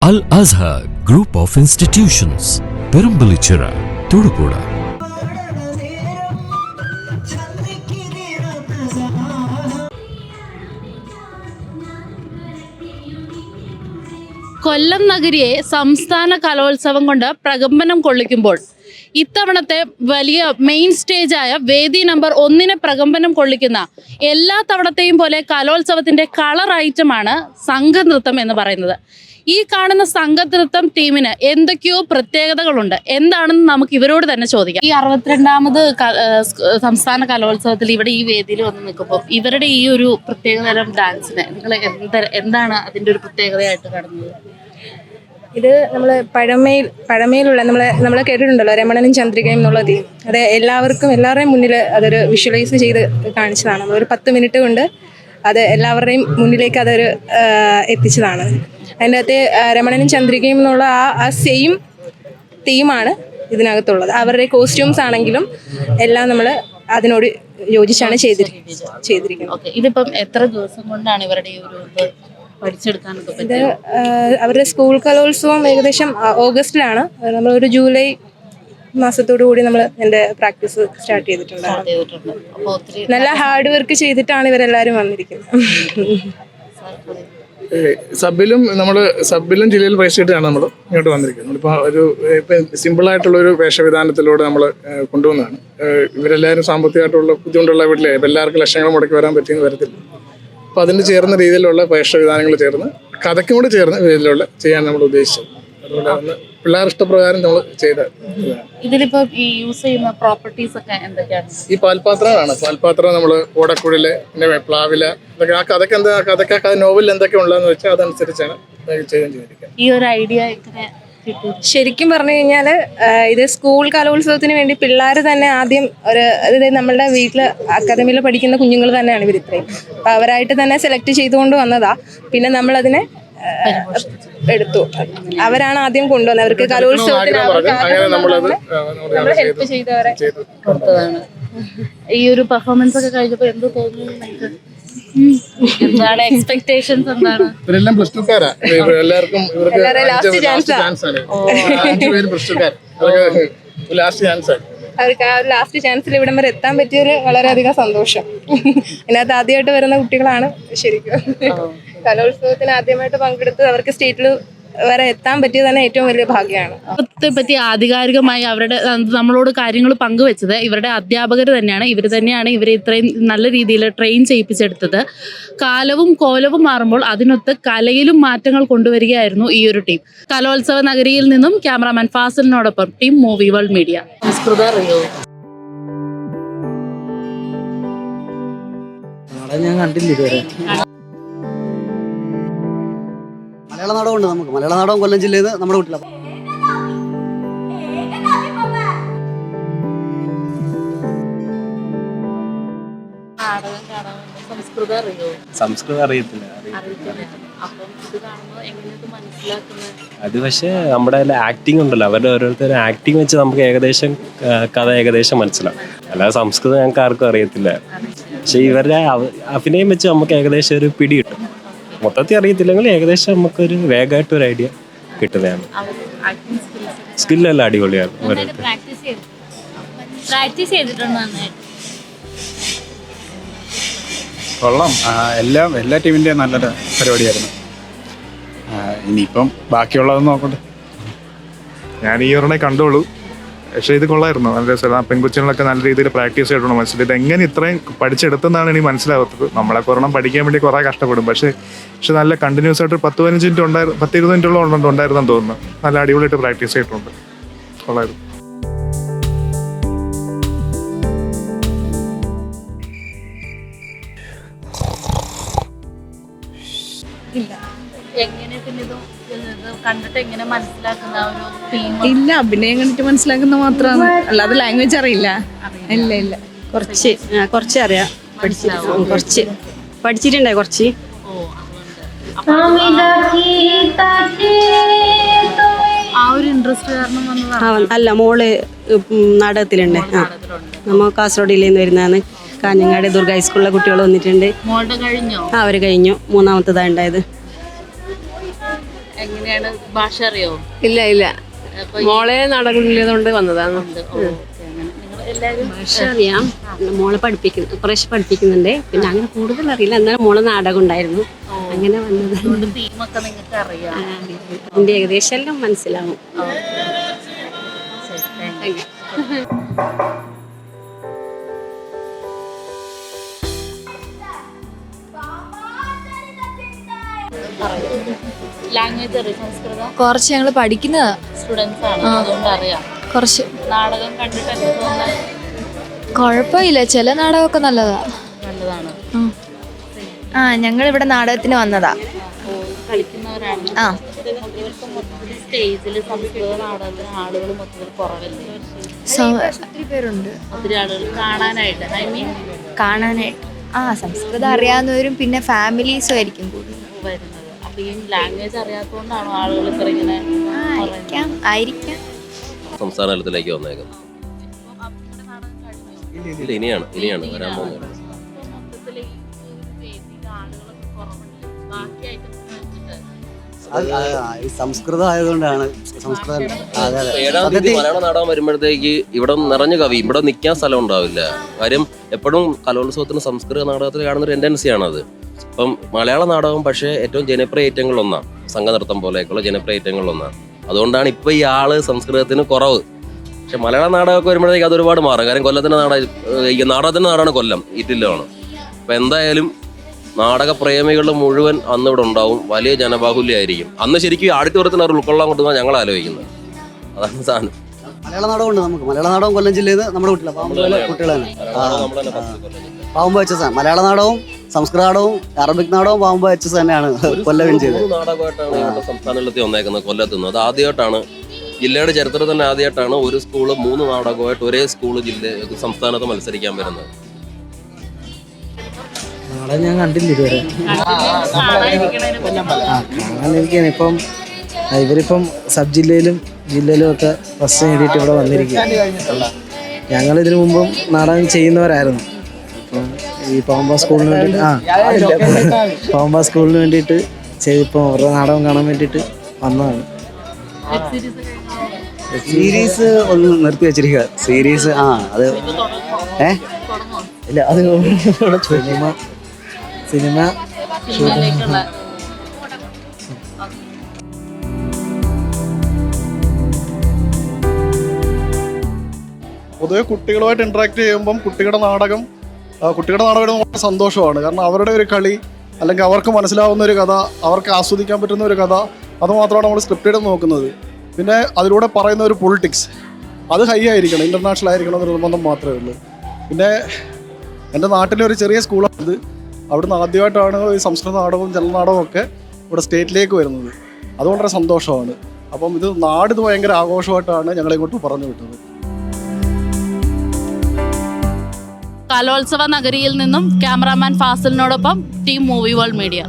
Al Azhar Group of Institutions, Perambalichira, Thudupuzha. കൊല്ലം നഗരിയെ സംസ്ഥാന കലോത്സവം കൊണ്ട് പ്രകമ്പനം കൊള്ളിക്കുമ്പോൾ ഇത്തവണത്തെ വലിയ മെയിൻ സ്റ്റേജായ വേദി നമ്പർ 1 പ്രകമ്പനം കൊള്ളിക്കുന്ന എല്ലാ തവണത്തെയും പോലെ കലോത്സവത്തിൻ്റെ കളർ ഐറ്റമാണ് സംഘനൃത്തം എന്ന് പറയുന്നത്. ഈ കാണുന്ന സംഘനൃത്തം ടീമിന് എന്തൊക്കെയോ പ്രത്യേകതകളുണ്ട്. എന്താണെന്ന് നമുക്ക് ഇവരോട് തന്നെ ചോദിക്കാം. ഈ 62ാമത് സംസ്ഥാന കലോത്സവത്തിൽ ഇവിടെ ഈ വേദിയിൽ വന്ന് നിൽക്കുമ്പോൾ ഇവരുടെ ഈ ഒരു പ്രത്യേകതരം ഡാൻസിന് നിങ്ങൾ എന്താണ് അതിൻ്റെ ഒരു പ്രത്യേകതയായിട്ട് കാണുന്നത്? ഇത് നമ്മൾ പഴമയിലുള്ള നമ്മൾ കേട്ടിട്ടുണ്ടല്ലോ, രമണനും ചന്ദ്രികയും എന്നുള്ള തീം. അത് എല്ലാവരുടെയും മുന്നിൽ അതൊരു വിഷ്വലൈസ് ചെയ്ത് കാണിച്ചതാണ്. നമ്മളൊരു 10 മിനിറ്റ് കൊണ്ട് അത് എല്ലാവരുടെയും മുന്നിലേക്ക് അതൊരു എത്തിച്ചതാണ്. അതിൻ്റെ അകത്ത് രമണനും ചന്ദ്രികയും എന്നുള്ള ആ സെയിം തീമാണ് ഇതിനകത്തുള്ളത്. അവരുടെ കോസ്റ്റ്യൂംസ് ആണെങ്കിലും എല്ലാം നമ്മൾ അതിനോട് യോജിച്ചാണ് ചെയ്തിരിക്കുന്നത്. ഇതിപ്പം എത്ര ദിവസം കൊണ്ടാണ് ഇവരുടെ ഈ ഒരു ഇത് അവരുടെ സ്കൂൾ കലോത്സവം ഏകദേശം ഓഗസ്റ്റിലാണ്. നമ്മളൊരു ജൂലൈ മാസത്തോടു കൂടി നമ്മൾ എൻ്റെ പ്രാക്ടീസ് സ്റ്റാർട്ട് ചെയ്തിട്ടുണ്ട്. നല്ല ഹാർഡ് വർക്ക് ചെയ്തിട്ടാണ് ഇവരെല്ലാവരും വന്നിരിക്കുന്നത്. സബിലും ജില്ലയിൽ രജിസ്റ്റർ നമ്മൾ ഇങ്ങോട്ട് വന്നിരിക്കുന്നത്. ഇപ്പം സിമ്പിളായിട്ടുള്ളൊരു വേഷവിധാനത്തിലൂടെ നമ്മൾ കൊണ്ടുവന്നതാണ്. ഇവരെല്ലാവരും സാമ്പത്തികമായിട്ടുള്ള ബുദ്ധിമുട്ടുള്ള വീട്ടിലെ എല്ലാവർക്കും ലക്ഷങ്ങൾ മുടക്കി വരാൻ പറ്റിയെന്ന് വരത്തില്ല. അപ്പോൾ അതിന് ചേർന്ന രീതിയിലുള്ള വേഷവിധാനങ്ങൾ ചേർന്ന് കഥയ്ക്കും കൂടെ ചേർന്ന രീതിയിലുള്ള ചെയ്യാൻ നമ്മൾ ഉദ്ദേശിച്ചത്. അതുകൊണ്ടാണ് പിള്ളേർ ഇഷ്ടപ്രകാരം നമ്മൾ ചെയ്ത. ഇതിലിപ്പോ ഈ യൂസ് ചെയ്യുന്ന പ്രോപ്പർട്ടീസ് ഒക്കെ എന്തൊക്കെയാണ്? ഈ പാൽപാത്രം നമ്മൾ ഓടക്കുഴല്, പിന്നെ പ്ലാവില, ഇതൊക്കെ ആ കഥയ്ക്ക് നോവലിൽ എന്തൊക്കെ ഉള്ളതെന്ന് വെച്ചാൽ അതനുസരിച്ചാണ് ചെയ്തിരിക്കുന്നത്. ഈ ഒരു ഐഡിയ ശരിക്കും പറഞ്ഞു കഴിഞ്ഞാൽ ഇത് സ്കൂൾ കലോത്സവത്തിന് വേണ്ടി പിള്ളേർ തന്നെ ആദ്യം അതായത് നമ്മളുടെ വീട്ടിൽ അക്കാദമിയിൽ പഠിക്കുന്ന കുഞ്ഞുങ്ങൾ തന്നെയാണ് ഇവർ ഇത്രയും. അപ്പം അവരായിട്ട് തന്നെ സെലക്ട് ചെയ്തുകൊണ്ട് വന്നതാ. പിന്നെ നമ്മളതിനെ എടുത്തു. അവരാണ് ആദ്യം കൊണ്ടുവന്നത്. അവർക്ക് കലോത്സവത്തിന് നമ്മൾ ഹെൽപ്പ് ചെയ്തവരെ കൊടുത്തതാണ്. ഈ ഒരു പെർഫോമൻസ് ഒക്കെ കഴിഞ്ഞപ്പോ എന്ത് തോന്നുന്നു? എന്താണ് എക്സ്പെക്ടേഷൻസ്? എന്താണ്? ഇവരെല്ലാം പ്ലസ് ടുക്കാരാ. എല്ലാവർക്കും ലാസ്റ്റ് ചാൻസ് അവർക്ക് ആ ഒരു ലാസ്റ്റ് ചാൻസിൽ ഇവിടം വരെ എത്താൻ പറ്റിയതിൽ വളരെയധികം സന്തോഷം. ഇതിനകത്ത് ആദ്യമായിട്ട് വരുന്ന കുട്ടികളാണ്. ശരിക്കും കലോത്സവത്തിന് ആദ്യമായിട്ട് പങ്കെടുത്ത് അവർക്ക് സ്റ്റേറ്റിൽ വരെ എത്താൻ പറ്റിയത് തന്നെ ഏറ്റവും വലിയ ഭാഗ്യമാണ്. പറ്റി ആധികാരികമായി അവരുടെ നമ്മളോട് കാര്യങ്ങൾ പങ്കുവെച്ചത് ഇവരുടെ അധ്യാപകർ തന്നെയാണ്. ഇവർ തന്നെയാണ് ഇവരെ ഇത്രയും നല്ല രീതിയിൽ ട്രെയിൻ ചെയ്യിപ്പിച്ചെടുത്തത്. കാലവും കോലവും മാറുമ്പോൾ അതിനൊത്ത് കലയിലും മാറ്റങ്ങൾ കൊണ്ടുവരികയായിരുന്നു ഈ ഒരു ടീം. കലോത്സവ നഗരിയിൽ നിന്നും ക്യാമറാമാൻ ഫാസിലിനോടൊപ്പം ടീം മൂവി വേൾഡ് മീഡിയ. സംസ്കൃത അറിയോ? ഞാൻ കണ്ടില്ല ഇതുവരെ. മലയാള നാടകമുണ്ട്. നമുക്ക് മലയാള നാടകം കൊല്ലം ജില്ലയിൽ നമ്മുടെ വീട്ടിലാണ്. സംസ്കൃതം അറിയത്തില്ല. അത് പക്ഷേ നമ്മുടെ ആക്ടിങ് ഉണ്ടല്ലോ, അവരുടെ ഓരോരുത്തരും ആക്ടിങ് വെച്ച് നമുക്ക് ഏകദേശം കഥ മനസ്സിലാവും. അല്ലാതെ സംസ്കൃതം ഞങ്ങൾക്ക് ആർക്കും അറിയത്തില്ല. പക്ഷെ ഇവരുടെ അഭിനയം വെച്ച് നമുക്ക് ഏകദേശം ഒരു പിടി കിട്ടും. മൊത്തത്തിൽ അറിയത്തില്ലെങ്കിൽ ഏകദേശം നമുക്കൊരു വേഗമായിട്ടൊരു ഐഡിയ കിട്ടുന്നതാണ്. സ്കില്ലെല്ലാം അടിപൊളിയാണ്. കൊള്ളാം. എല്ലാ ടീമിൻ്റെയും നല്ലൊരു പരിപാടിയായിരുന്നു. ഇനിയിപ്പം ബാക്കിയുള്ളതെന്ന് നോക്കട്ടെ. ഞാൻ ഈ ഒരെണ്ണേ കണ്ടോളൂ. പക്ഷേ ഇത് കൊള്ളായിരുന്നു. നല്ല രസമാണ്. പെൺകുച്ചുകളൊക്കെ നല്ല രീതിയിൽ പ്രാക്ടീസ് ചെയ്തിട്ടുണ്ട്. മനസ്സിലായി ഇത് എങ്ങനെ ഇത്രയും പഠിച്ചെടുത്തെന്നാണ് എനിക്ക് മനസ്സിലാവാത്തത്. നമ്മളെ ഒരെണ്ണം പഠിക്കാൻ വേണ്ടി കുറേ കഷ്ടപ്പെടും. പക്ഷേ നല്ല കണ്ടിന്യൂസ് ആയിട്ട് 10-15 മിനിറ്റ് 10-20 മിനിറ്റോളം ഉണ്ടായിരുന്നെന്ന് തോന്നുന്നു. നല്ല അടിപൊളിയായിട്ട് പ്രാക്ടീസ് ചെയ്തിട്ടുണ്ട്. കൊള്ളായിരുന്നു. ഇല്ല, അഭിനയം കണ്ടിട്ട് മനസ്സിലാക്കുന്ന മാത്രമാണ്, അല്ലാതെ ലാംഗ്വേജ് അറിയില്ല. ഇല്ല കുറച്ച് അറിയാം. പഠിച്ചിട്ടുണ്ടായി കുറച്ച്. അല്ല, മോള് നാടകത്തിലുണ്ട്. നമ്മ കാസർഗോഡ് ജില്ലയിൽ നിന്ന് വരുന്നതാണ്. കാഞ്ഞങ്ങാട് ദുർഗ ഹൈസ്കൂളിലെ കുട്ടികൾ വന്നിട്ടുണ്ട്. അവർ കഴിഞ്ഞു. 3ാമത്തേതാണ് ഉണ്ടായത്. എങ്ങനെയാണ് ഭാഷ അറിയോ? ഇല്ല ഇല്ല, അപ്പൊ മോളെ നാടകമില്ലതുകൊണ്ട് വന്നതാണ്. നിങ്ങൾ എല്ലാവരും ഭാഷ അറിയാം, മോളെ പഠിപ്പിക്കുന്നു, കുറേശ്ശെ പഠിപ്പിക്കുന്നുണ്ട്. പിന്നെ അങ്ങനെ കൂടുതൽ അറിയില്ല, എന്നാലും മോളെ നാടകം ഉണ്ടായിരുന്നു, അങ്ങനെ വന്നത്. തീമൊക്കെ നിങ്ങൾക്ക് അറിയാം. അതിന്റെ ഏകദേശം എല്ലാം മനസ്സിലാവും. ലാംഗ്വേജ് അറിയാം, സംസ്കൃതം കുറച്ച് ഞങ്ങൾ പഠിക്കുന്നതാ, സ്റ്റുഡൻസ് ആണ്, അതുകൊണ്ട് അറിയാം. കുറച്ച് നാടകം കണ്ടിട്ട് എനിക്ക് തോന്നുന്നത് കുഴപ്പമില്ല, ചില നാടകമൊക്കെ നല്ലതാ. നല്ലതാണ്. ഞങ്ങൾ ഇവിടെ നാടകത്തിന് വന്നതാ. കളിക്കുന്നവരാണ്. ആ, ഇവർക്ക് മൊത്തത്തിൽ സ്റ്റേജിൽ സംസ്കൃത നാടകത്തിന് ആളുകൾ മൊത്തത്തിൽ കുറവല്ലേ? ഒത്തിരി പേരുണ്ട് ഒത്തിരി ആളുകൾ കാണാനായിട്ട്, ഐ മീൻ കാണാനായിട്ട്. സംസ്കൃതം അറിയാവുന്നവരും പിന്നെ ഫാമിലീസും ആയിരിക്കും കൂടുതൽ വരുന്നത്. അപ്പൊ ഈ ലാംഗ്വേജ് അറിയാത്തതുകൊണ്ടാണോ ആളുകൾ ഇത്ര ഇങ്ങനെ ആയിരിക്കാം. സംസ്ഥാന തലത്തിലേക്ക് വന്നേക്കുന്നത്. ഇല്ല, ഇനിയാണ് വരാൻ പോകുന്നത്. ഈ സംസ്കൃതം ആയതുകൊണ്ടാണ്. സംസ്കൃതം ഏഴാം തീയതി മലയാള നാടകം വരുമ്പോഴത്തേക്ക് ഇവിടെ നിറഞ്ഞു കവി, ഇവിടെ നിൽക്കാൻ സ്ഥലം ഉണ്ടാവില്ല. കാര്യം എപ്പോഴും കലോത്സവത്തിന് സംസ്കൃത നാടകത്തിൽ കാണുന്ന ടെൻഡൻസിയാണത്. ഇപ്പം മലയാള നാടകം പക്ഷേ ഏറ്റവും ജനപ്രിയ ഐറ്റങ്ങളിലൊന്നാണ്, സംഘനൃത്തം പോലെയൊക്കെയുള്ള ജനപ്രിയ ഐറ്റങ്ങളിലൊന്നാണ്. അതുകൊണ്ടാണ് ഇപ്പോൾ ഈ ആള് സംസ്കൃതത്തിന് കുറവ്. പക്ഷെ മലയാള നാടകമൊക്കെ വരുമ്പോഴത്തേക്ക് അത് ഒരുപാട് മാറും. കാര്യം കൊല്ലത്തിൻ്റെ നാടകത്തിൻ്റെ നാടാണ് കൊല്ലം, ഈറ്റില്ലാണ്. അപ്പം എന്തായാലും നാടകപ്രേമികൾ മുഴുവൻ അന്ന് ഇവിടെ ഉണ്ടാവും, വലിയ ജനബാഹുല്യമായിരിക്കും. അന്ന് ശരിക്കും ഓഡിറ്റോറിയത്തിന് അവർ ഉൾക്കൊള്ളാൻ കൊണ്ടുവന്നാൽ ഞങ്ങൾ ആലോചിക്കുന്നത്. അതാണ് സാധനം. മലയാള നാടകം ഉണ്ട് നമുക്ക്. മലയാള നാടകം കൊല്ലം ജില്ലയിൽ നിന്ന് നമ്മുടെ കുട്ടികളാണ്. പാവുമ്പ എച്ച് എസ് മലയാള നാടകവും സംസ്കൃത നാടകവും അറബിക് നാടകവും പാവുമ്പ എച്ച് എസ് തന്നെയാണ് കൊല്ലം ചെയ്തത്. നാടകമായിട്ടാണ് ഞങ്ങളുടെ സംസ്ഥാനത്തിലെത്തി വന്നേക്കുന്നത് കൊല്ലത്ത് നിന്ന്. അത് ആദ്യമായിട്ടാണ്, ജില്ലയുടെ ചരിത്രത്തിൽ തന്നെ ആദ്യമായിട്ടാണ് ഒരു സ്കൂള് 3 നാടകമായിട്ട് ഒരേ സ്കൂള് സംസ്ഥാനത്ത് മത്സരിക്കാൻ വരുന്നത്. നാടകം ഞാൻ കണ്ടില്ല ഇതുവരെ. കാണാനിരിക്കുകയാണ്. ഇപ്പം ഇവരിപ്പം സബ് ജില്ലയിലും ഒക്കെ ഫസ്റ്റ് നേടിയിട്ട് ഇവിടെ വന്നിരിക്കുക. ഞങ്ങളിതിനു മുമ്പും നാടകം ചെയ്യുന്നവരായിരുന്നു. അപ്പം ഈ പാവുമ്പ സ്കൂളിന് വേണ്ടിയിട്ട് പാവുമ്പ സ്കൂളിന് വേണ്ടിയിട്ട് ചെയ്തിപ്പോൾ അവരുടെ നാടകം കാണാൻ വേണ്ടിയിട്ട് വന്നതാണ്. സീരീസ് ഒന്ന് നിർത്തി വെച്ചിരിക്കുക. സീരീസ് അത് ഇല്ല, അത് സിനിമ പൊതുവെ കുട്ടികളുമായിട്ട് ഇൻട്രാക്ട് ചെയ്യുമ്പം കുട്ടികളുടെ നാടകം വളരെ സന്തോഷമാണ്. കാരണം അവരുടെ ഒരു കളി, അല്ലെങ്കിൽ അവർക്ക് മനസ്സിലാവുന്ന ഒരു കഥ, അവർക്ക് ആസ്വദിക്കാൻ പറ്റുന്ന ഒരു കഥ, അതുമാത്രമാണ് നമ്മൾ സ്ക്രിപ്റ്റ് നോക്കുന്നത്. പിന്നെ അതിലൂടെ പറയുന്ന ഒരു പൊളിറ്റിക്സ് അത് ഹൈ ആയിരിക്കണം, ഇൻ്റർനാഷണൽ ആയിരിക്കണം എന്ന് നിർബന്ധം മാത്രമേ ഉള്ളൂ. പിന്നെ എൻ്റെ നാട്ടിലെ ഒരു ചെറിയ സ്കൂളാണിത്. അവിടുന്ന് ആദ്യമായിട്ടാണ് ഈ സംസ്കൃത നാടകവും ജലനാടകവും ഒക്കെ ഇവിടെ സ്റ്റേറ്റിലേക്ക് വരുന്നത്. അതുകൊണ്ടൊരു സന്തോഷമാണ്. അപ്പം ഇത് ഭയങ്കര ആഘോഷമായിട്ടാണ് ഞങ്ങളിങ്ങോട്ട് പറഞ്ഞു വിട്ടത്. കലോത്സവ നഗരിയിൽ നിന്നും ക്യാമറാമാൻ ഫാസിലിനോടൊപ്പം ടീം മൂവി വേൾഡ് മീഡിയ.